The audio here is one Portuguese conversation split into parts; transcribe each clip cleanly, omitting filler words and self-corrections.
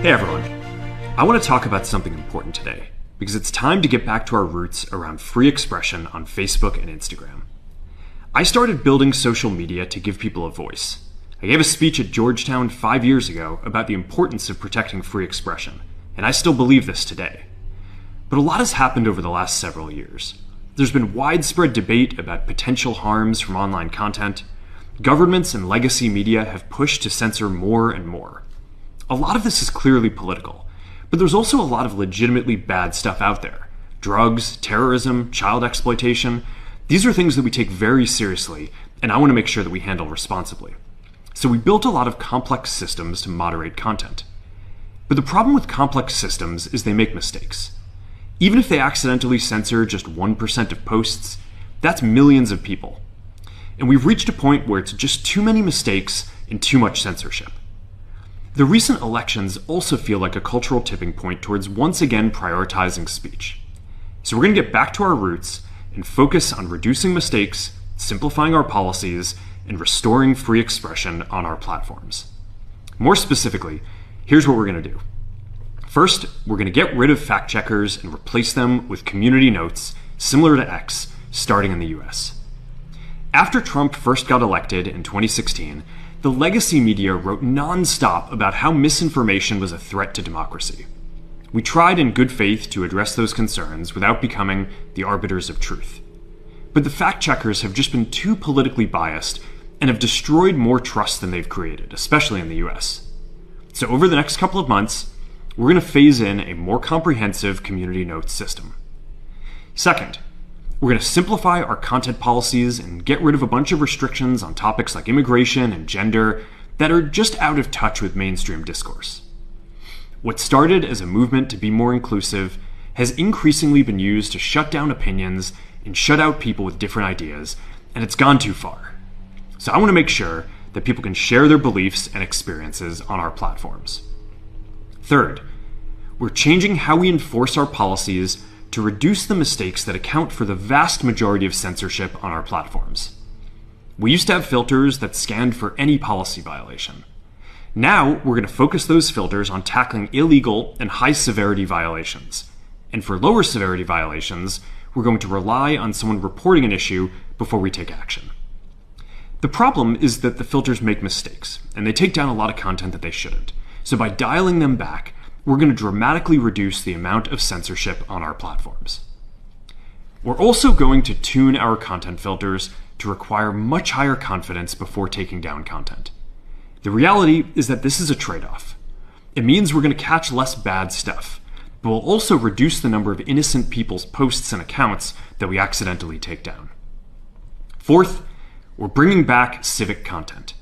Hey everyone, I want to talk about something important today because it's time to get back to our roots around free expression on Facebook and Instagram. I started building social media to give people a voice. I gave a speech at Georgetown 5 years ago about the importance of protecting free expression, and I still believe this today. But a lot has happened over the last several years. There's been widespread debate about potential harms from online content. Governments and legacy media have pushed to censor more and more. A lot of this is clearly political, but there's also a lot of legitimately bad stuff out there. Drugs, terrorism, child exploitation. These are things that we take very seriously, and I want to make sure that we handle responsibly. So we built a lot of complex systems to moderate content. But the problem with complex systems is they make mistakes. Even if they accidentally censor just 1% of posts, that's millions of people. And we've reached a point where it's just too many mistakes and too much censorship. The recent elections also feel like a cultural tipping point towards once again prioritizing speech. So we're going to get back to our roots and focus on reducing mistakes, simplifying our policies, and restoring free expression on our platforms. More specifically, here's what we're going to do. First, we're going to get rid of fact checkers and replace them with community notes similar to X, starting in the US. After Trump first got elected in 2016, the legacy media wrote non-stop about how misinformation was a threat to democracy. We tried in good faith to address those concerns without becoming the arbiters of truth. But the fact checkers have just been too politically biased and have destroyed more trust than they've created, especially in the US. So over the next couple of months, we're going to phase in a more comprehensive community notes system. Second, we're going to simplify our content policies and get rid of a bunch of restrictions on topics like immigration and gender that are just out of touch with mainstream discourse. What started as a movement to be more inclusive has increasingly been used to shut down opinions and shut out people with different ideas, and it's gone too far. So I want to make sure that people can share their beliefs and experiences on our platforms. Third, we're changing how we enforce our policies to reduce the mistakes that account for the vast majority of censorship on our platforms. We used to have filters that scanned for any policy violation. Now, we're going to focus those filters on tackling illegal and high-severity violations. And for lower severity violations, we're going to rely on someone reporting an issue before we take action. The problem is that the filters make mistakes, and they take down a lot of content that they shouldn't. So by dialing them back, we're going to dramatically reduce the amount of censorship on our platforms. We're also going to tune our content filters to require much higher confidence before taking down content. The reality is that this is a trade-off. It means we're going to catch less bad stuff, but we'll also reduce the number of innocent people's posts and accounts that we accidentally take down. Fourth, we're bringing back civic content.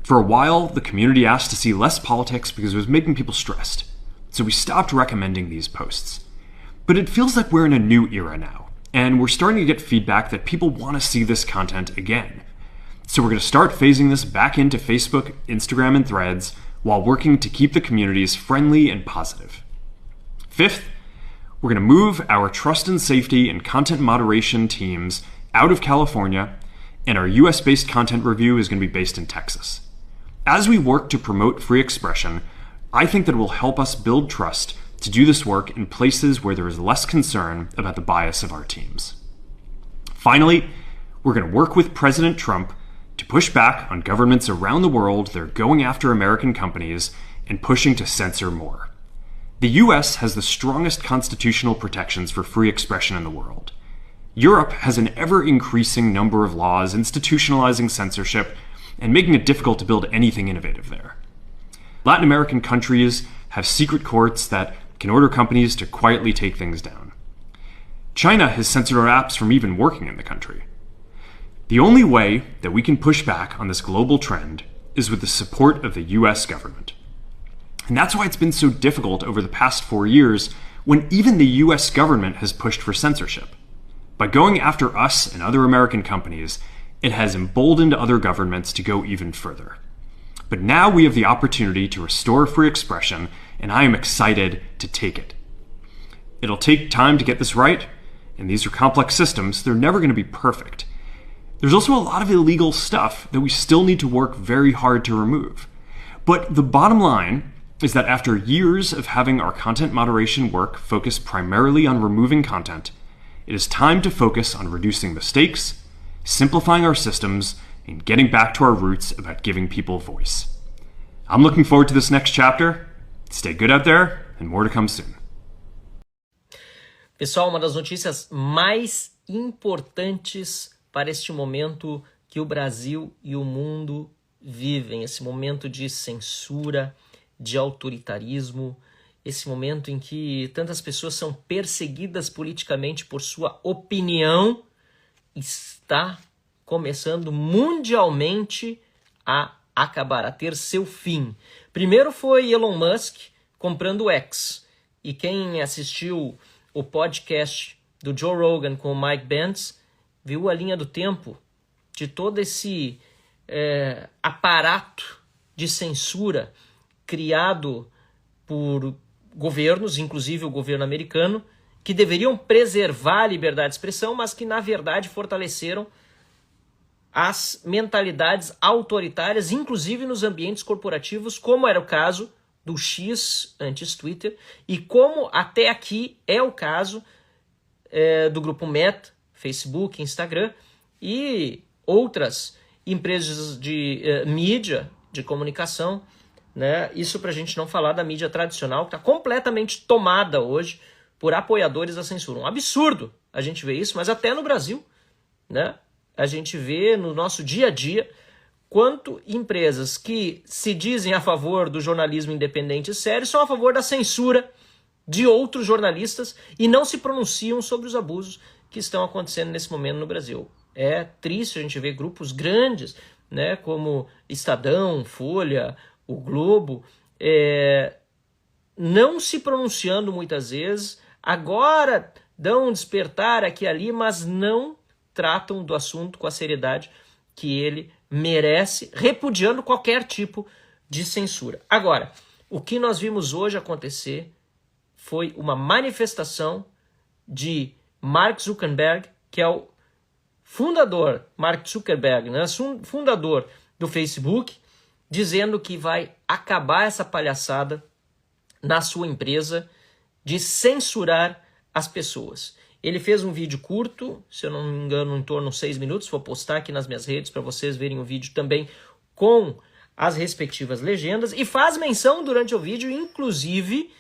For a while, the community asked to see less politics because it was making people stressed. So we stopped recommending these posts. But it feels like we're in a new era now, and we're starting to get feedback that people want to see this content again. So we're going to start phasing this back into Facebook, Instagram, and Threads while working to keep the communities friendly and positive. Fifth, we're going to move our trust and safety and content moderation teams out of California, and our US-based content review is going to be based in Texas. As we work to promote free expression, I think that it will help us build trust to do this work in places where there is less concern about the bias of our teams. Finally, we're going to work with President Trump to push back on governments around the world that are going after American companies and pushing to censor more. The US has the strongest constitutional protections for free expression in the world. Europe has an ever-increasing number of laws institutionalizing censorship and making it difficult to build anything innovative there. Latin American countries have secret courts that can order companies to quietly take things down. China has censored our apps from even working in the country. The only way that we can push back on this global trend is with the support of the US government. And that's why it's been so difficult over the past 4 years when even the US government has pushed for censorship. By going after us and other American companies, it has emboldened other governments to go even further. But now we have the opportunity to restore free expression, and I am excited to take it. It'll take time to get this right, and these are complex systems. They're never going to be perfect. There's also a lot of illegal stuff that we still need to work very hard to remove. But the bottom line is that after years of having our content moderation work focus primarily on removing content, it is time to focus on reducing mistakes, simplifying our systems, and getting back to our roots about giving people voice. I'm looking forward to this next chapter. Stay good out there, and more to come soon. Pessoal, uma das notícias mais importantes para este momento que o Brasil e o mundo vivem, esse momento de censura, de autoritarismo, esse momento em que tantas pessoas são perseguidas politicamente por sua opinião, está começando mundialmente a acabar, a ter seu fim. Primeiro foi Elon Musk comprando o X, e quem assistiu o podcast do Joe Rogan com o Mike Pence viu a linha do tempo de todo esse aparato de censura criado por governos, inclusive o governo americano, que deveriam preservar a liberdade de expressão, mas que na verdade fortaleceram as mentalidades autoritárias, inclusive nos ambientes corporativos, como era o caso do X, antes Twitter, e como até aqui é o caso do grupo Meta, Facebook, Instagram e outras empresas de mídia, de comunicação, né? Isso para a gente não falar da mídia tradicional, que está completamente tomada hoje por apoiadores da censura. Um absurdo a gente vê isso, mas até no Brasil, né? A gente vê no nosso dia a dia quanto empresas que se dizem a favor do jornalismo independente e sério são a favor da censura de outros jornalistas e não se pronunciam sobre os abusos que estão acontecendo nesse momento no Brasil. É triste a gente ver grupos grandes, né, como Estadão, Folha, o Globo, não se pronunciando muitas vezes, agora dão um despertar aqui e ali, mas não tratam do assunto com a seriedade que ele merece, repudiando qualquer tipo de censura. Agora, o que nós vimos hoje acontecer foi uma manifestação de Mark Zuckerberg, que é o fundador, Mark Zuckerberg, né, fundador do Facebook, dizendo que vai acabar essa palhaçada na sua empresa de censurar as pessoas. Ele fez um vídeo curto, se eu não me engano, em torno de 6 minutos, vou postar aqui nas minhas redes para vocês verem o vídeo também com as respectivas legendas, e faz menção durante o vídeo, inclusive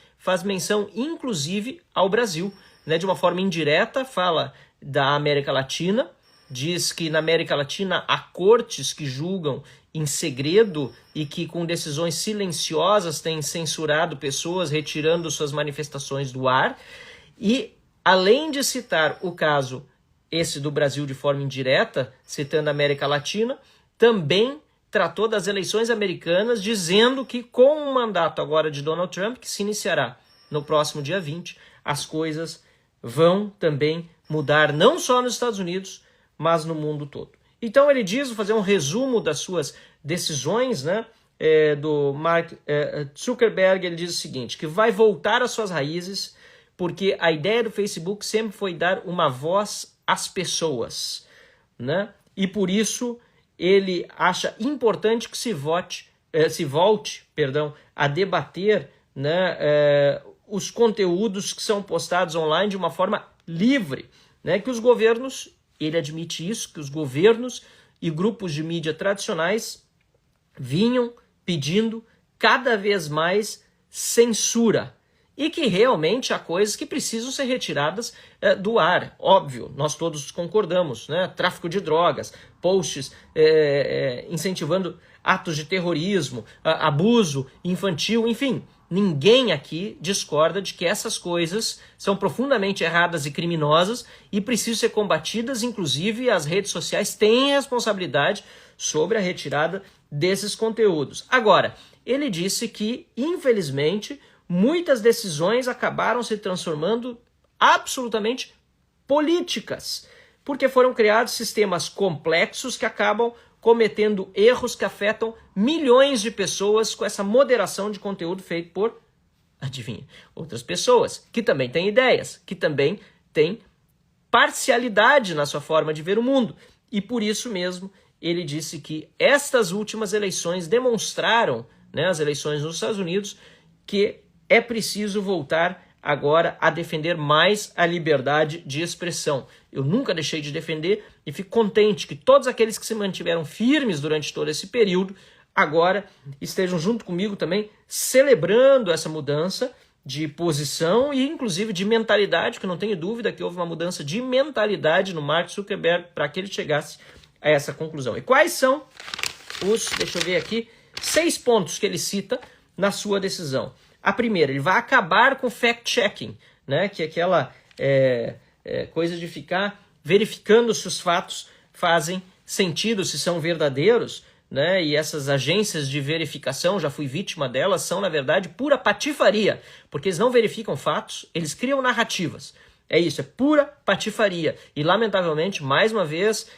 ao Brasil, né, de uma forma indireta, fala da América Latina, diz que na América Latina há cortes que julgam em segredo e que com decisões silenciosas têm censurado pessoas, retirando suas manifestações do ar, e além de citar o caso esse do Brasil de forma indireta, citando a América Latina, também tratou das eleições americanas, dizendo que com o mandato agora de Donald Trump, que se iniciará no próximo dia 20, as coisas vão também mudar, não só nos Estados Unidos, mas no mundo todo. Então ele diz, vou fazer um resumo das suas decisões, né, do Mark Zuckerberg. Ele diz o seguinte, que vai voltar às suas raízes, porque a ideia do Facebook sempre foi dar uma voz às pessoas, né? E por isso ele acha importante que se volte a debater, né, os conteúdos que são postados online de uma forma livre, né? Que os governos, ele admite isso, que os governos e grupos de mídia tradicionais vinham pedindo cada vez mais censura, e que realmente há coisas que precisam ser retiradas do ar. Óbvio, nós todos concordamos, né? Tráfico de drogas, posts incentivando atos de terrorismo, abuso infantil, enfim. Ninguém aqui discorda de que essas coisas são profundamente erradas e criminosas e precisam ser combatidas, inclusive as redes sociais têm responsabilidade sobre a retirada desses conteúdos. Agora, ele disse que, infelizmente, muitas decisões acabaram se transformando absolutamente políticas, porque foram criados sistemas complexos que acabam cometendo erros que afetam milhões de pessoas com essa moderação de conteúdo feito por, adivinha, outras pessoas, que também têm ideias, que também têm parcialidade na sua forma de ver o mundo. E por isso mesmo ele disse que estas últimas eleições demonstraram, né, as eleições nos Estados Unidos, que é preciso voltar agora a defender mais a liberdade de expressão. Eu nunca deixei de defender e fico contente que todos aqueles que se mantiveram firmes durante todo esse período agora estejam junto comigo também celebrando essa mudança de posição e inclusive de mentalidade, que eu não tenho dúvida que houve uma mudança de mentalidade no Mark Zuckerberg para que ele chegasse a essa conclusão. E quais são os, deixa eu ver aqui, 6 pontos que ele cita na sua decisão? A primeira, ele vai acabar com fact-checking, né? Que é aquela coisa de ficar verificando se os fatos fazem sentido, se são verdadeiros, né? E essas agências de verificação, já fui vítima delas, são, na verdade, pura patifaria, porque eles não verificam fatos, eles criam narrativas. É isso, é pura patifaria. E, lamentavelmente, mais uma vez,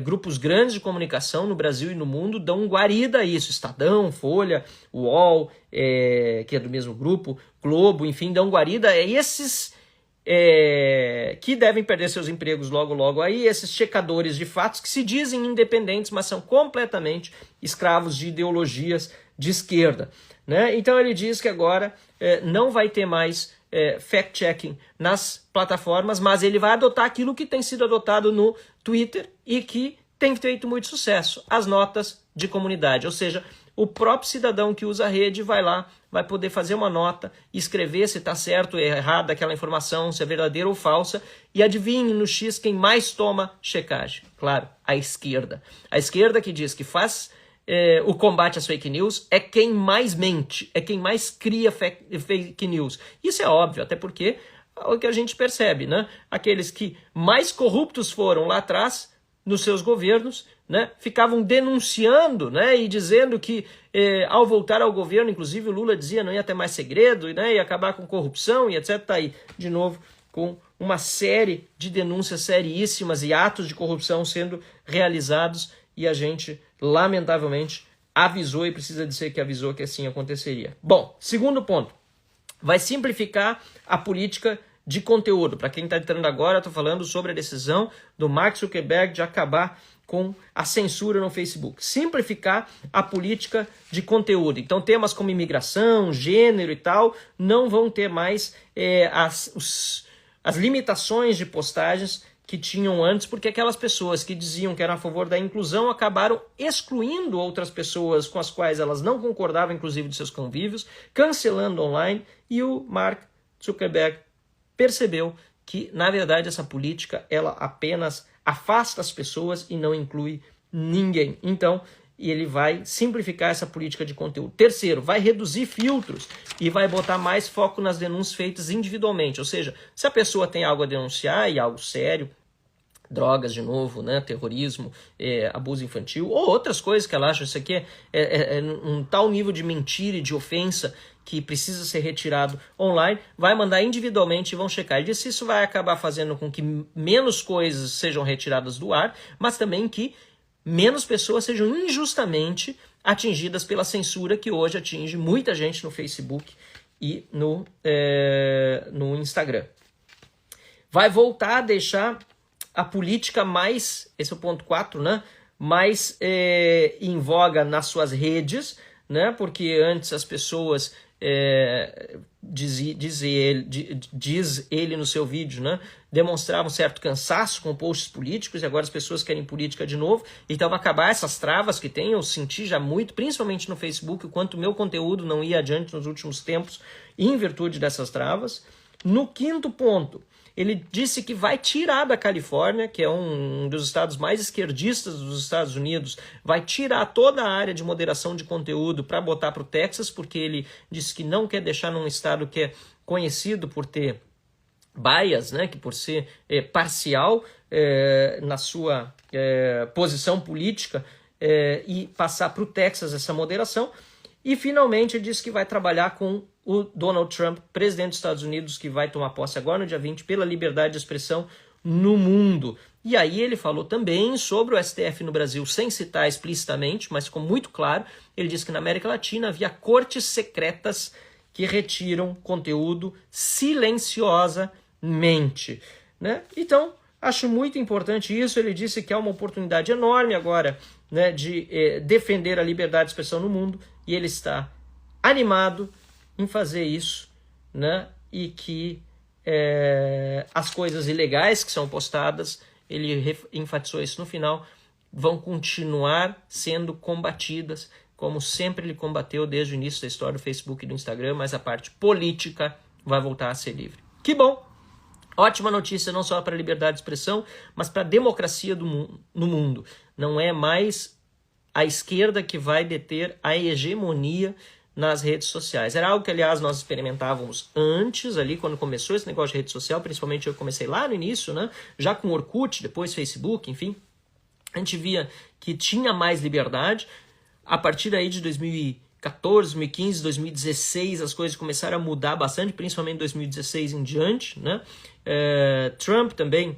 grupos grandes de comunicação no Brasil e no mundo dão guarida a isso. Estadão, Folha, UOL, que é do mesmo grupo, Globo, enfim, dão guarida a esses que devem perder seus empregos logo, logo aí, esses checadores de fatos que se dizem independentes, mas são completamente escravos de ideologias de esquerda, né? Então ele diz que agora não vai ter mais fact-checking nas plataformas, mas ele vai adotar aquilo que tem sido adotado no Twitter e que tem feito muito sucesso, as notas de comunidade, ou seja, o próprio cidadão que usa a rede vai lá, vai poder fazer uma nota, escrever se está certo ou errado aquela informação, se é verdadeira ou falsa, e adivinhe no X quem mais toma checagem. Claro, a esquerda. A esquerda que diz que faz o combate às fake news é quem mais mente, é quem mais cria fake news. Isso é óbvio, até porque é o que a gente percebe, né? Aqueles que mais corruptos foram lá atrás, nos seus governos, né, ficavam denunciando, né, e dizendo que ao voltar ao governo, inclusive o Lula dizia não ia ter mais segredo, né, ia acabar com corrupção e etc. Tá aí, de novo, com uma série de denúncias seríssimas e atos de corrupção sendo realizados e a gente, lamentavelmente, avisou e precisa dizer que avisou que assim aconteceria. Bom, segundo ponto, vai simplificar a política de conteúdo. Para quem está entrando agora, eu estou falando sobre a decisão do Mark Zuckerberg de acabar com a censura no Facebook. Simplificar a política de conteúdo. Então, temas como imigração, gênero e tal, não vão ter mais as limitações de postagens que tinham antes, porque aquelas pessoas que diziam que eram a favor da inclusão acabaram excluindo outras pessoas com as quais elas não concordavam, inclusive de seus convívios, cancelando online, e o Mark Zuckerberg percebeu que, na verdade, essa política ela apenas afasta as pessoas e não inclui ninguém. Então, ele vai simplificar essa política de conteúdo. Terceiro, vai reduzir filtros e vai botar mais foco nas denúncias feitas individualmente. Ou seja, se a pessoa tem algo a denunciar e algo sério, drogas de novo, né, terrorismo, abuso infantil, ou outras coisas que ela acha, isso aqui é um tal nível de mentira e de ofensa que precisa ser retirado online, vai mandar individualmente e vão checar. Ele disse que isso vai acabar fazendo com que menos coisas sejam retiradas do ar, mas também que menos pessoas sejam injustamente atingidas pela censura que hoje atinge muita gente no Facebook e no Instagram. Vai voltar a deixar a política mais, esse é o ponto 4, né, mais em voga nas suas redes, né, porque antes as pessoas, diz ele no seu vídeo, né, demonstravam certo cansaço com posts políticos e agora as pessoas querem política de novo, então vai acabar essas travas que tem. Eu senti já muito, principalmente no Facebook, o quanto o meu conteúdo não ia adiante nos últimos tempos em virtude dessas travas. No quinto ponto, ele disse que vai tirar da Califórnia, que é um dos estados mais esquerdistas dos Estados Unidos, vai tirar toda a área de moderação de conteúdo para botar para o Texas, porque ele disse que não quer deixar num estado que é conhecido por ter bias, né, que por ser parcial na sua posição política, e passar para o Texas essa moderação. E, finalmente, ele disse que vai trabalhar com o Donald Trump, presidente dos Estados Unidos, que vai tomar posse agora no dia 20, pela liberdade de expressão no mundo. E aí ele falou também sobre o STF no Brasil, sem citar explicitamente, mas ficou muito claro. Ele disse que na América Latina havia cortes secretas que retiram conteúdo silenciosamente, né? Então, acho muito importante isso. Ele disse que é uma oportunidade enorme agora, né, de defender a liberdade de expressão no mundo, e ele está animado, em fazer isso, né? E que as coisas ilegais que são postadas, ele enfatizou isso no final, vão continuar sendo combatidas, como sempre ele combateu desde o início da história do Facebook e do Instagram, mas a parte política vai voltar a ser livre. Que bom! Ótima notícia não só para a liberdade de expressão, mas para a democracia no mundo. Não é mais a esquerda que vai deter a hegemonia nas redes sociais. Era algo que, aliás, nós experimentávamos antes, ali, quando começou esse negócio de rede social, principalmente eu comecei lá no início, né? Já com Orkut, depois Facebook, enfim. A gente via que tinha mais liberdade. A partir aí de 2014, 2015, 2016, as coisas começaram a mudar bastante, principalmente 2016 em diante, né? Trump também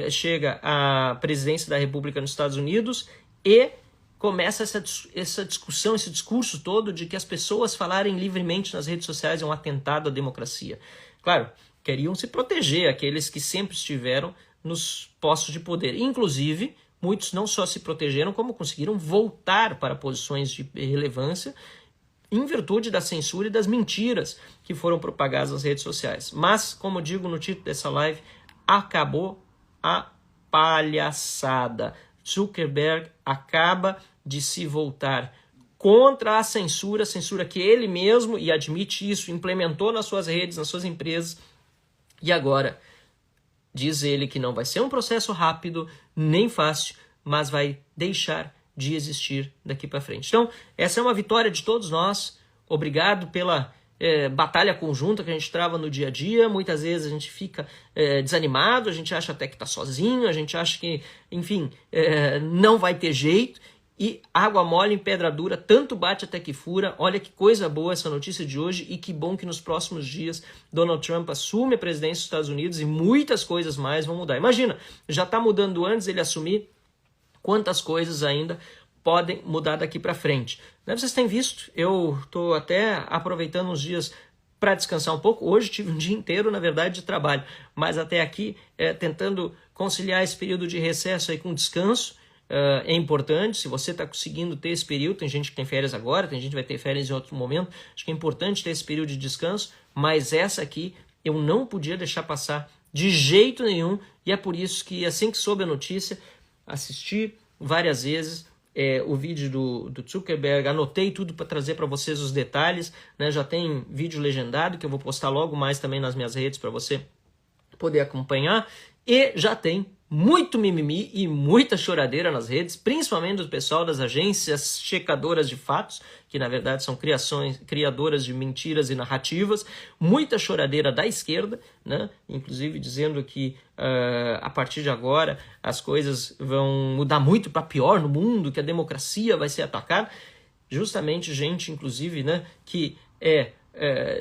chega à presidência da República nos Estados Unidos e começa essa discussão, esse discurso todo de que as pessoas falarem livremente nas redes sociais é um atentado à democracia. Claro, queriam se proteger aqueles que sempre estiveram nos postos de poder. Inclusive, muitos não só se protegeram, como conseguiram voltar para posições de relevância em virtude da censura e das mentiras que foram propagadas nas redes sociais. Mas, como digo no título dessa live, acabou a palhaçada. Zuckerberg acaba de se voltar contra a censura que ele mesmo, e admite isso, implementou nas suas redes, nas suas empresas, e agora diz ele que não vai ser um processo rápido, nem fácil, mas vai deixar de existir daqui para frente. Então, essa é uma vitória de todos nós. Obrigado pela batalha conjunta que a gente trava no dia a dia. Muitas vezes a gente fica desanimado, a gente acha até que está sozinho, a gente acha que, enfim, não vai ter jeito. E água mole em pedra dura, tanto bate até que fura. Olha que coisa boa essa notícia de hoje, e que bom que nos próximos dias Donald Trump assume a presidência dos Estados Unidos e muitas coisas mais vão mudar. Imagina, já está mudando antes ele assumir, quantas coisas ainda podem mudar daqui para frente. Vocês têm visto, eu estou até aproveitando uns dias para descansar um pouco. Hoje tive um dia inteiro, na verdade, de trabalho, mas até aqui tentando conciliar esse período de recesso aí com descanso. É importante, se você está conseguindo ter esse período, tem gente que tem férias agora, tem gente que vai ter férias em outro momento, acho que é importante ter esse período de descanso, mas essa aqui eu não podia deixar passar de jeito nenhum, e é por isso que assim que soube a notícia, assisti várias vezes o vídeo do Zuckerberg, anotei tudo para trazer para vocês os detalhes, né? Já tem vídeo legendado que eu vou postar logo mais também nas minhas redes para você poder acompanhar, e já tem muito mimimi e muita choradeira nas redes, principalmente do pessoal das agências checadoras de fatos, que na verdade são criadoras de mentiras e narrativas, muita choradeira da esquerda, né? Inclusive dizendo que a partir de agora as coisas vão mudar muito para pior no mundo, que a democracia vai ser atacada. Justamente gente, inclusive, né, que é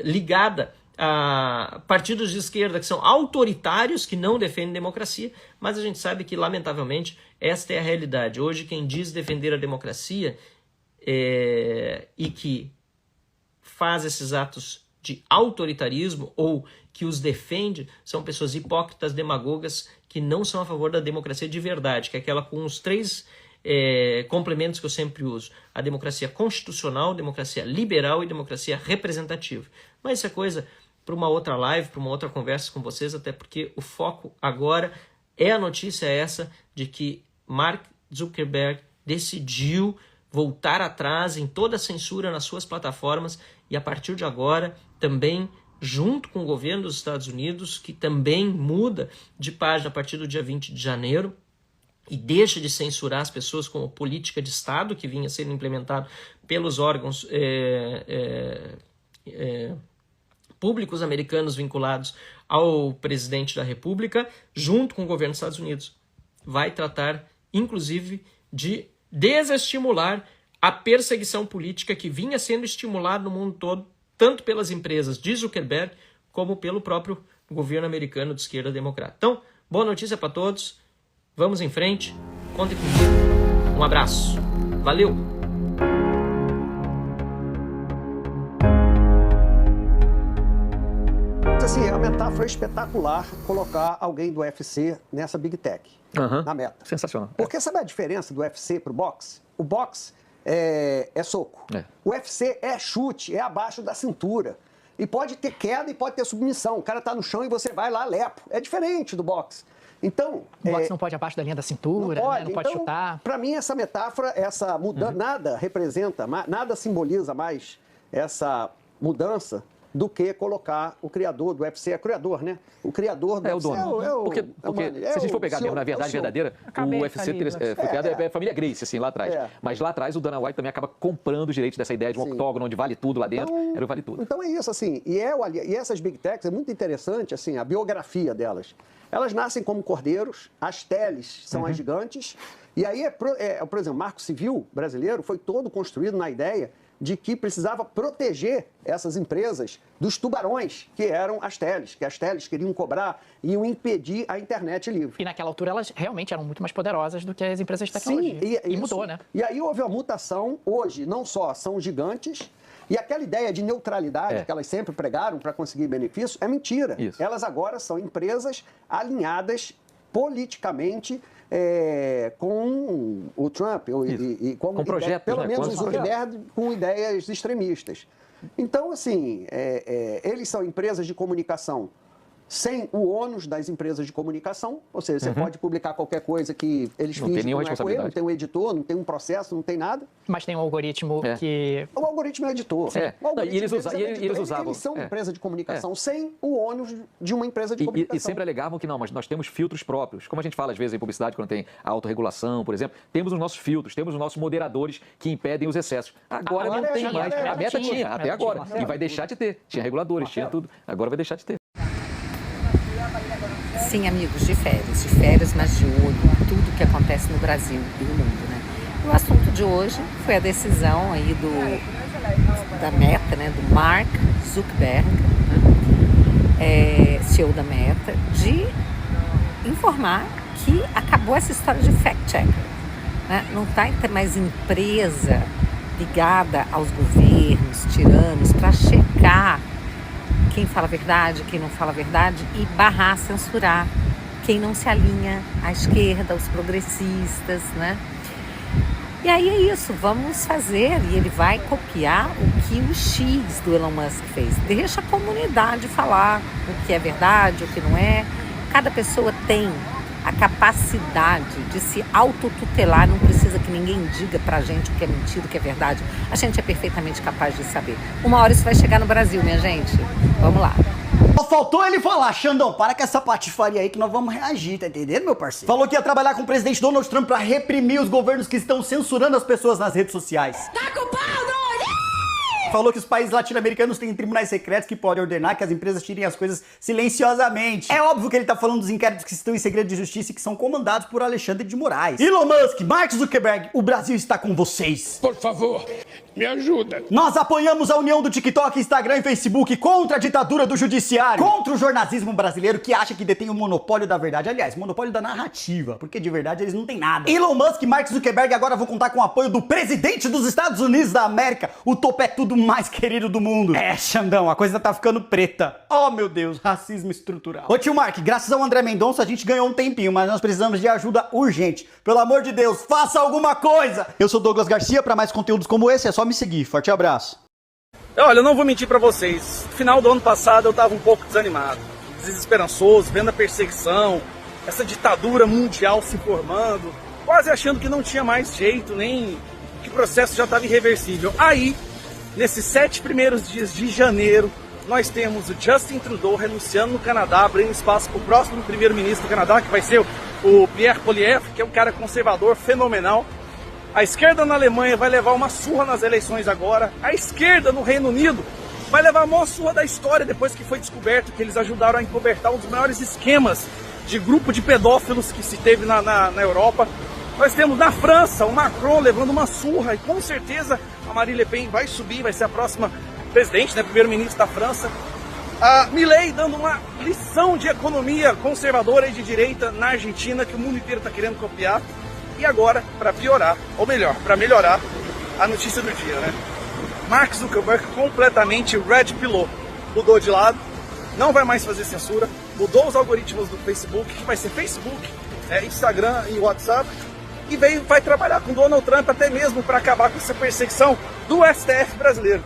ligada a partidos de esquerda que são autoritários, que não defendem democracia, mas a gente sabe que, lamentavelmente, esta é a realidade. Hoje, quem diz defender a democracia e que faz esses atos de autoritarismo ou que os defende são pessoas hipócritas, demagogas, que não são a favor da democracia de verdade, que é aquela com os três complementos que eu sempre uso: a democracia constitucional, democracia liberal e democracia representativa. Mas isso é coisa para uma outra live, para uma outra conversa com vocês, até porque o foco agora é a notícia essa de que Mark Zuckerberg decidiu voltar atrás em toda a censura nas suas plataformas, e a partir de agora também, junto com o governo dos Estados Unidos, que também muda de página a partir do dia 20 de janeiro, e deixa de censurar as pessoas como política de Estado, que vinha sendo implementado pelos órgãos públicos americanos vinculados ao presidente da República, junto com o governo dos Estados Unidos. Vai tratar, inclusive, de desestimular a perseguição política que vinha sendo estimulada no mundo todo, tanto pelas empresas de Zuckerberg, como pelo próprio governo americano de esquerda democrata. Então, boa notícia para todos. Vamos em frente. Contem comigo. Um abraço. Valeu! Assim, a metáfora é espetacular colocar alguém do UFC nessa Big Tech, na meta. Sensacional. Porque sabe a diferença do UFC pro boxe? O boxe é soco. O UFC é chute, é abaixo da cintura. E pode ter queda e pode ter submissão. O cara tá no chão e você vai lá, lepo. É diferente do boxe. Então, o boxe não pode abaixo da linha da cintura, não pode então, chutar. Para mim, essa metáfora, essa mudança, nada representa, nada simboliza mais essa mudança do que colocar o criador do UFC, é criador, né? O criador do UFC Porque se a gente for pegar mesmo, na verdade verdadeira, o UFC foi criado é a família Gracie, assim, lá atrás. Mas lá atrás o Dana White também acaba comprando os direitos dessa ideia de um octógono onde vale tudo lá dentro, era o vale tudo. Então é isso, assim, e essas Big Techs, é muito interessante, assim, a biografia delas. Elas nascem como cordeiros, as teles são as gigantes, e aí, por exemplo, o Marco Civil brasileiro foi todo construído na ideia de que precisava proteger essas empresas dos tubarões, que eram as teles, que as teles queriam cobrar e iam impedir a internet livre. E naquela altura elas realmente eram muito mais poderosas do que as empresas de tecnologia. Sim, e mudou, né? E aí houve uma mutação, hoje não só são gigantes, e aquela ideia de neutralidade que elas sempre pregaram para conseguir benefício é mentira. Isso. Elas agora são empresas alinhadas politicamente com o Trump e com projetos, pelo né? menos com ideias extremistas. Então, assim, eles são empresas de comunicação sem o ônus das empresas de comunicação, ou seja, você pode publicar qualquer coisa que eles fingem que não é com ele, não tem um editor, não tem um processo, não tem nada. Mas tem um algoritmo que... O algoritmo é editor. E eles usavam... Eles são uma empresa de comunicação sem o ônus de uma empresa de comunicação. E sempre alegavam que não, mas nós temos filtros próprios. Como a gente fala às vezes em publicidade, quando tem a autorregulação, por exemplo, temos os nossos filtros, temos os nossos moderadores que impedem os excessos. Agora não tem mais. A meta tinha, até agora. E vai deixar de ter. Tinha reguladores, tinha tudo. Agora vai deixar de ter. Sim, amigos, de férias, mas de olho em tudo que acontece no Brasil e no mundo, né? O assunto de hoje foi a decisão aí da Meta, né, do Mark Zuckerberg, né, CEO da Meta, de informar que acabou essa história de fact-checker, né? Não está mais empresa ligada aos governos, tiranos, para checar quem fala a verdade, quem não fala a verdade e barrar, censurar quem não se alinha à esquerda, aos progressistas, né? E aí é isso, vamos fazer, e ele vai copiar o que o X do Elon Musk fez. Deixa a comunidade falar o que é verdade, o que não é. Cada pessoa tem a capacidade de se autotutelar, não precisa que ninguém diga pra gente o que é mentira, o que é verdade. A gente é perfeitamente capaz de saber. Uma hora isso vai chegar no Brasil, minha gente. Vamos lá. Só faltou ele falar, Xandão, para com essa patifaria aí que nós vamos reagir, tá entendendo, meu parceiro? Falou que ia trabalhar com o presidente Donald Trump pra reprimir os governos que estão censurando as pessoas nas redes sociais. Tá com pau, doido! Falou que os países latino-americanos têm tribunais secretos que podem ordenar que as empresas tirem as coisas silenciosamente. É óbvio que ele tá falando dos inquéritos que estão em segredo de justiça e que são comandados por Alexandre de Moraes. Elon Musk, Mark Zuckerberg, o Brasil está com vocês. Por favor, me ajuda. Nós apoiamos a união do TikTok, Instagram e Facebook contra a ditadura do judiciário, contra o jornalismo brasileiro que acha que detém o monopólio da verdade. Aliás, monopólio da narrativa, porque de verdade eles não têm nada. Elon Musk e Mark Zuckerberg agora vão contar com o apoio do presidente dos Estados Unidos da América, o topetudo mais querido do mundo. É, Xandão, a coisa tá ficando preta. Oh, meu Deus, racismo estrutural. Ô tio Mark, graças ao André Mendonça a gente ganhou um tempinho, mas nós precisamos de ajuda urgente. Pelo amor de Deus, faça alguma coisa! Eu sou Douglas Garcia, para mais conteúdos como esse é só me seguir. Forte abraço. Olha, eu não vou mentir pra vocês. No final do ano passado eu tava um pouco desanimado, desesperançoso, vendo a perseguição, essa ditadura mundial se formando, quase achando que não tinha mais jeito, nem que o processo já estava irreversível. Aí, nesses 7 primeiros dias de janeiro, nós temos o Justin Trudeau renunciando no Canadá, abrindo espaço para o próximo primeiro-ministro do Canadá, que vai ser o Pierre Poilievre, que é um cara conservador fenomenal. A esquerda na Alemanha vai levar uma surra nas eleições agora. A esquerda no Reino Unido vai levar a maior surra da história depois que foi descoberto que eles ajudaram a encobertar um dos maiores esquemas de grupo de pedófilos que se teve na Europa. Nós temos na França o Macron levando uma surra e com certeza a Marine Le Pen vai subir, vai ser a próxima presidente, né, primeiro-ministro da França. A Milei dando uma lição de economia conservadora e de direita na Argentina que o mundo inteiro está querendo copiar. E agora, para piorar, ou melhor, para melhorar, a notícia do dia, né? Mark Zuckerberg completamente red pillou, mudou de lado, não vai mais fazer censura, mudou os algoritmos do Facebook, que vai ser Facebook, Instagram e WhatsApp, e vai trabalhar com Donald Trump até mesmo para acabar com essa perseguição do STF brasileiro.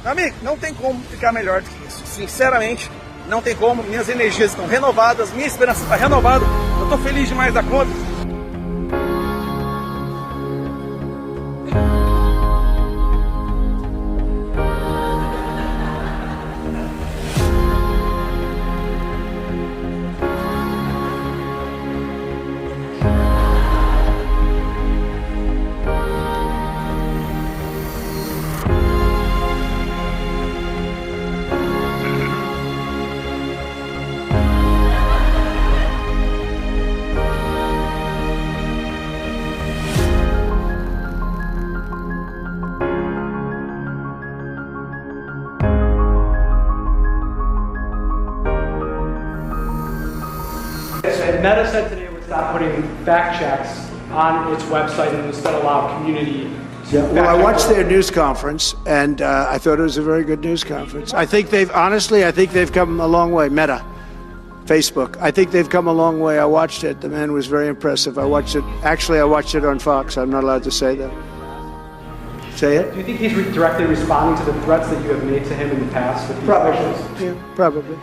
Amigo, não tem como ficar melhor do que isso. Sinceramente, não tem como. Minhas energias estão renovadas, minha esperança está renovada. Eu estou feliz demais da conta. Meta said today it would stop putting fact checks on its website and instead allow community. Well, I watched their news conference, and I thought it was a very good news conference. I think they've come a long way. Meta, Facebook. I think they've come a long way. I watched it. The man was very impressive. I watched it on Fox. I'm not allowed to say that. Say it? Do you think he's directly responding to the threats that you have made to him in the past? Probably. Yeah, probably.